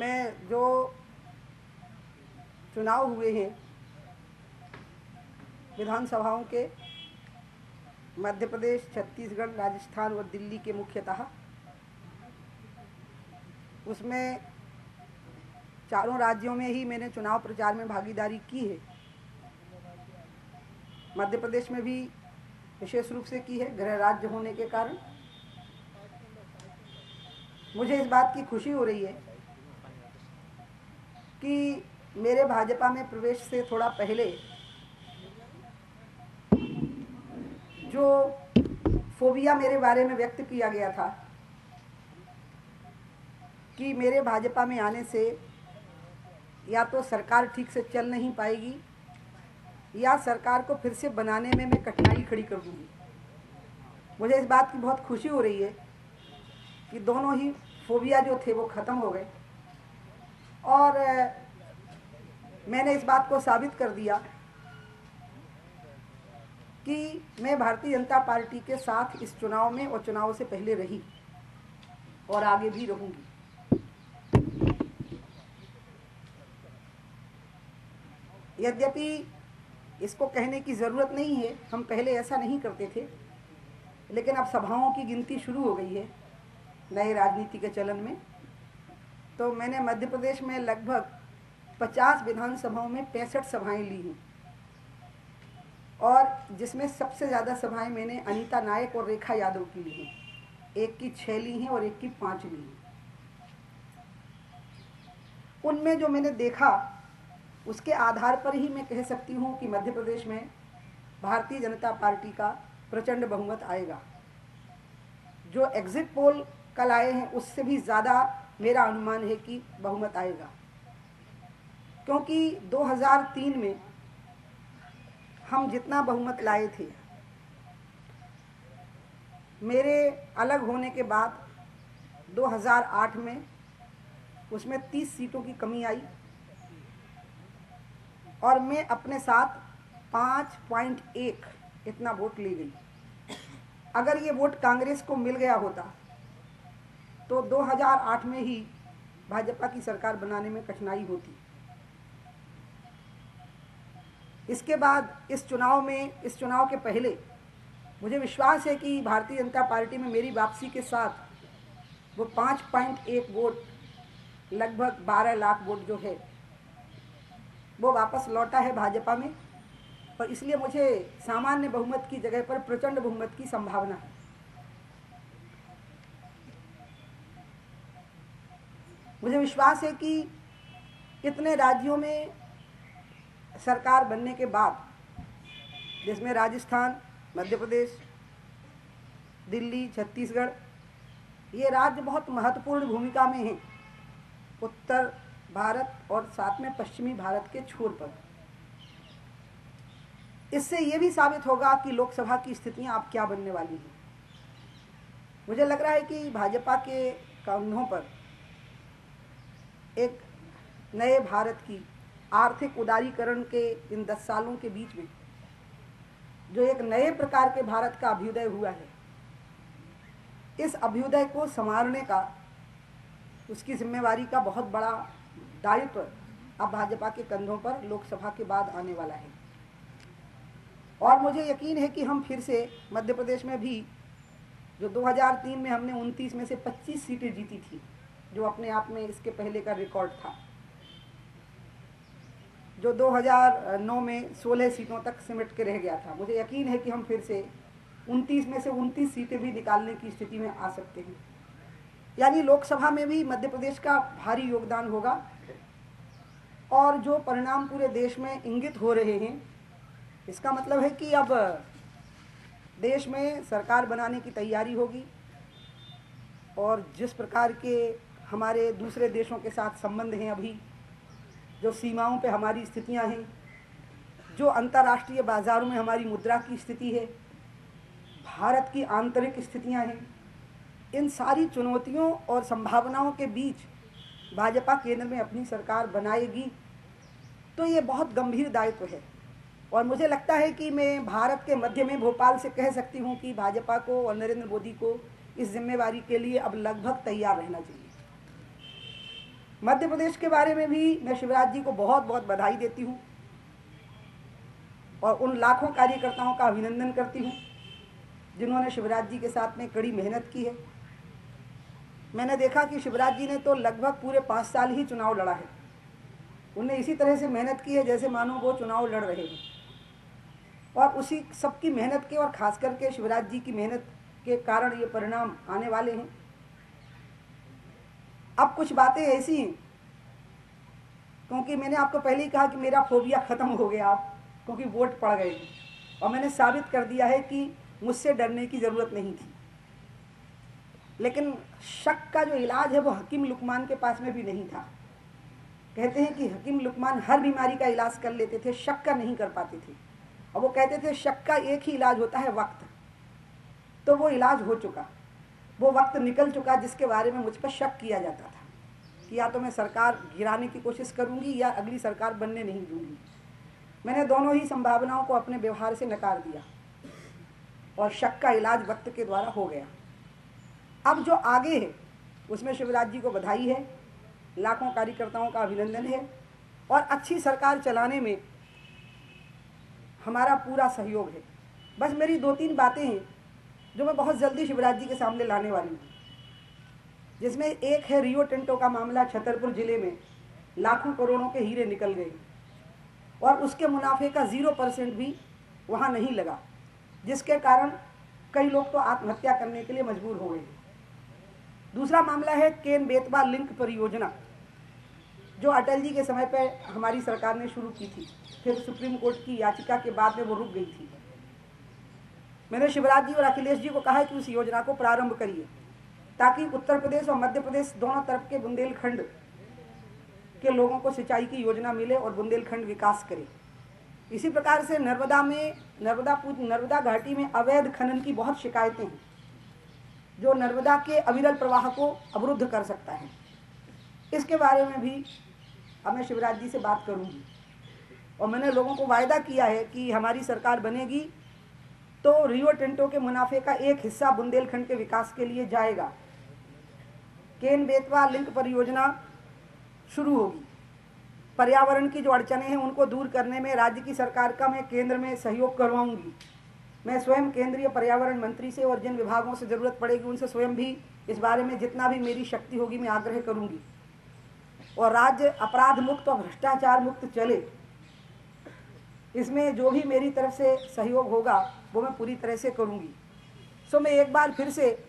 में जो चुनाव हुए हैं विधानसभाओं के, मध्य प्रदेश, छत्तीसगढ़, राजस्थान और दिल्ली के मुख्यतः, उसमें चारों राज्यों में ही मैंने चुनाव प्रचार में भागीदारी की है। मध्य प्रदेश में भी विशेष रूप से की है, गृह राज्य होने के कारण। मुझे इस बात की खुशी हो रही है कि मेरे भाजपा में प्रवेश से थोड़ा पहले जो फोबिया मेरे बारे में व्यक्त किया गया था कि मेरे भाजपा में आने से या तो सरकार ठीक से चल नहीं पाएगी या सरकार को फिर से बनाने में मैं कठिनाई खड़ी कर दूंगी। मुझे इस बात की बहुत खुशी हो रही है कि दोनों ही फोबिया जो थे वो ख़त्म हो गए और मैंने इस बात को साबित कर दिया कि मैं भारतीय जनता पार्टी के साथ इस चुनाव में और चुनाव से पहले रही और आगे भी रहूंगी। यद्यपि इसको कहने की ज़रूरत नहीं है, हम पहले ऐसा नहीं करते थे, लेकिन अब सभाओं की गिनती शुरू हो गई है नए राजनीति के चलन में। तो मैंने मध्य प्रदेश में लगभग 50 विधानसभाओं में 65 सभाएं ली हैं और जिसमें सबसे ज़्यादा सभाएं मैंने अनीता नायक और रेखा यादव की ली हैं। एक की 6 ली हैं और एक की 5 ली हैं। उनमें जो मैंने देखा उसके आधार पर ही मैं कह सकती हूँ कि मध्य प्रदेश में भारतीय जनता पार्टी का प्रचंड बहुमत आएगा। जो एग्जिट पोल कल आए हैं उससे भी ज़्यादा मेरा अनुमान है कि बहुमत आएगा, क्योंकि 2003 में हम जितना बहुमत लाए थे, मेरे अलग होने के बाद 2008 में उसमें 30 सीटों की कमी आई और मैं अपने साथ 5.1 इतना वोट ले गई। अगर ये वोट कांग्रेस को मिल गया होता तो 2008 में ही भाजपा की सरकार बनाने में कठिनाई होती। इसके बाद इस चुनाव के पहले मुझे विश्वास है कि भारतीय जनता पार्टी में मेरी वापसी के साथ वो 5.1 वोट, लगभग 12 लाख वोट जो है वो वापस लौटा है भाजपा में, और इसलिए मुझे सामान्य बहुमत की जगह पर प्रचंड बहुमत की संभावना है। मुझे विश्वास है कि इतने राज्यों में सरकार बनने के बाद, जिसमें राजस्थान, मध्य प्रदेश, दिल्ली, छत्तीसगढ़, ये राज्य बहुत महत्वपूर्ण भूमिका में हैं उत्तर भारत और साथ में पश्चिमी भारत के छोर पर। इससे ये भी साबित होगा कि लोकसभा की स्थितियां अब क्या बनने वाली हैं। मुझे लग रहा है कि भाजपा के कंधों पर एक नए भारत की आर्थिक उदारीकरण के इन 10 सालों के बीच में जो एक नए प्रकार के भारत का अभ्युदय हुआ है, इस अभ्युदय को संवारने का, उसकी जिम्मेवारी का बहुत बड़ा दायित्व अब भाजपा के कंधों पर लोकसभा के बाद आने वाला है। और मुझे यकीन है कि हम फिर से मध्य प्रदेश में भी, जो 2003 में हमने 29 में से 25 सीटें जीती थी, जो अपने आप में इसके पहले का रिकॉर्ड था, जो 2009 में 16 सीटों तक सिमट के रह गया था, मुझे यकीन है कि हम फिर से 29 में से 29 सीटें भी निकालने की स्थिति में आ सकते हैं। यानी लोकसभा में भी मध्य प्रदेश का भारी योगदान होगा और जो परिणाम पूरे देश में इंगित हो रहे हैं, इसका मतलब है कि अब देश में सरकार बनाने की तैयारी होगी और जिस प्रकार के हमारे दूसरे देशों के साथ संबंध हैं, अभी जो सीमाओं पे हमारी स्थितियां हैं, जो अंतर्राष्ट्रीय बाज़ारों में हमारी मुद्रा की स्थिति है, भारत की आंतरिक स्थितियां हैं, इन सारी चुनौतियों और संभावनाओं के बीच भाजपा केंद्र में अपनी सरकार बनाएगी, तो ये बहुत गंभीर दायित्व है। और मुझे लगता है कि मैं भारत के मध्य में भोपाल से कह सकती हूँ कि भाजपा को और नरेंद्र मोदी को इस जिम्मेवारी के लिए अब लगभग तैयार रहना चाहिए। मध्य प्रदेश के बारे में भी मैं शिवराज जी को बहुत बहुत बधाई देती हूँ और उन लाखों कार्यकर्ताओं का अभिनंदन करती हूँ जिन्होंने शिवराज जी के साथ में कड़ी मेहनत की है। मैंने देखा कि शिवराज जी ने तो लगभग पूरे 5 साल ही चुनाव लड़ा है। उन्हें इसी तरह से मेहनत की है जैसे मानो वो चुनाव लड़ रहे हैं, और उसी सबकी मेहनत के और खास करके शिवराज जी की मेहनत के कारण ये परिणाम आने वाले हैं। अब कुछ बातें ऐसी हैं, क्योंकि मैंने आपको पहले ही कहा कि मेरा फोबिया खत्म हो गया अब, क्योंकि वोट पड़ गए थे और मैंने साबित कर दिया है कि मुझसे डरने की ज़रूरत नहीं थी। लेकिन शक का जो इलाज है वो हकीम लुकमान के पास में भी नहीं था। कहते हैं कि हकीम लुकमान हर बीमारी का इलाज कर लेते थे, शक का नहीं कर पाते थे, और वो कहते थे शक का एक ही इलाज होता है, वक्त। तो वो इलाज हो चुका, वो वक्त निकल चुका जिसके बारे में मुझ पर शक किया जाता था कि या तो मैं सरकार गिराने की कोशिश करूंगी या अगली सरकार बनने नहीं दूंगी। मैंने दोनों ही संभावनाओं को अपने व्यवहार से नकार दिया और शक का इलाज वक्त के द्वारा हो गया। अब जो आगे है उसमें शिवराज जी को बधाई है, लाखों कार्यकर्ताओं का अभिनंदन है, और अच्छी सरकार चलाने में हमारा पूरा सहयोग है। बस मेरी 2-3 बातें हैं जो मैं बहुत जल्दी शिवराज जी के सामने लाने वाली हूँ, जिसमें एक है रियो टिंटो का मामला। छतरपुर जिले में लाखों करोड़ों के हीरे निकल गए और उसके मुनाफे का 0% भी वहाँ नहीं लगा, जिसके कारण कई लोग तो आत्महत्या करने के लिए मजबूर हो गए। दूसरा मामला है केन बेतवा लिंक परियोजना, जो अटल जी के समय पर हमारी सरकार ने शुरू की थी, फिर सुप्रीम कोर्ट की याचिका के बाद में वो रुक गई थी। मैंने शिवराज जी और अखिलेश जी को कहा है कि उस योजना को प्रारंभ करिए, ताकि उत्तर प्रदेश और मध्य प्रदेश दोनों तरफ के बुंदेलखंड के लोगों को सिंचाई की योजना मिले और बुंदेलखंड विकास करे। इसी प्रकार से नर्मदा घाटी में अवैध खनन की बहुत शिकायतें हैं, जो नर्मदा के अविरल प्रवाह को अवरुद्ध कर सकता है। इसके बारे में भी अब मैं शिवराज जी से बात करूंगी, और मैंने लोगों को वायदा किया है कि हमारी सरकार बनेगी तो रियो टिंटो के मुनाफे का एक हिस्सा बुंदेलखंड के विकास के लिए जाएगा। केन बेतवा लिंक परियोजना शुरू होगी। पर्यावरण की जो अड़चनें हैं उनको दूर करने में राज्य की सरकार का मैं केंद्र में सहयोग करवाऊंगी। मैं स्वयं केंद्रीय पर्यावरण मंत्री से और जिन विभागों से ज़रूरत पड़ेगी उनसे स्वयं भी इस बारे में जितना भी मेरी शक्ति होगी मैं आग्रह करूंगी, और राज्य अपराध मुक्त और भ्रष्टाचार मुक्त चले, इसमें जो भी मेरी तरफ से सहयोग होगा वो मैं पूरी तरह से करूंगी। सो मैं एक बार फिर से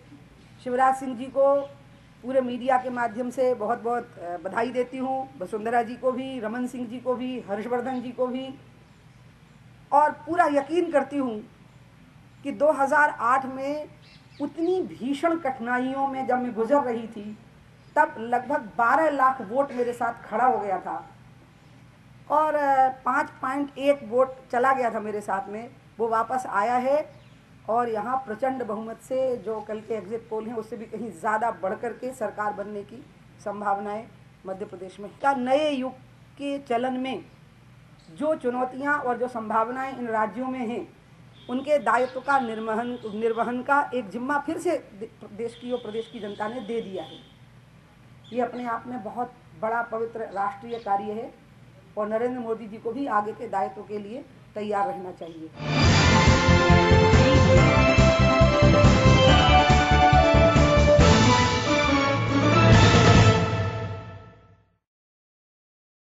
शिवराज सिंह जी को पूरे मीडिया के माध्यम से बहुत बहुत बधाई देती हूँ, वसुंधरा जी को भी, रमन सिंह जी को भी, हर्षवर्धन जी को भी, और पूरा यकीन करती हूँ कि 2008 में उतनी भीषण कठिनाइयों में जब मैं गुजर रही थी तब लगभग 12 लाख वोट मेरे साथ खड़ा हो गया था, और 5.1 वोट चला गया था मेरे साथ में, वो वापस आया है, और यहाँ प्रचंड बहुमत से जो कल के एग्जिट पोल हैं उससे भी कहीं ज़्यादा बढ़कर के सरकार बनने की संभावनाएं मध्य प्रदेश में। क्या नए युग के चलन में जो चुनौतियाँ और जो संभावनाएं इन राज्यों में हैं उनके दायित्व का निर्वहन का एक जिम्मा फिर से देश की और प्रदेश की जनता ने दे दिया है। ये अपने आप में बहुत बड़ा पवित्र राष्ट्रीय कार्य है, और नरेंद्र मोदी जी को भी आगे के दायित्व के लिए तैयार रहना चाहिए।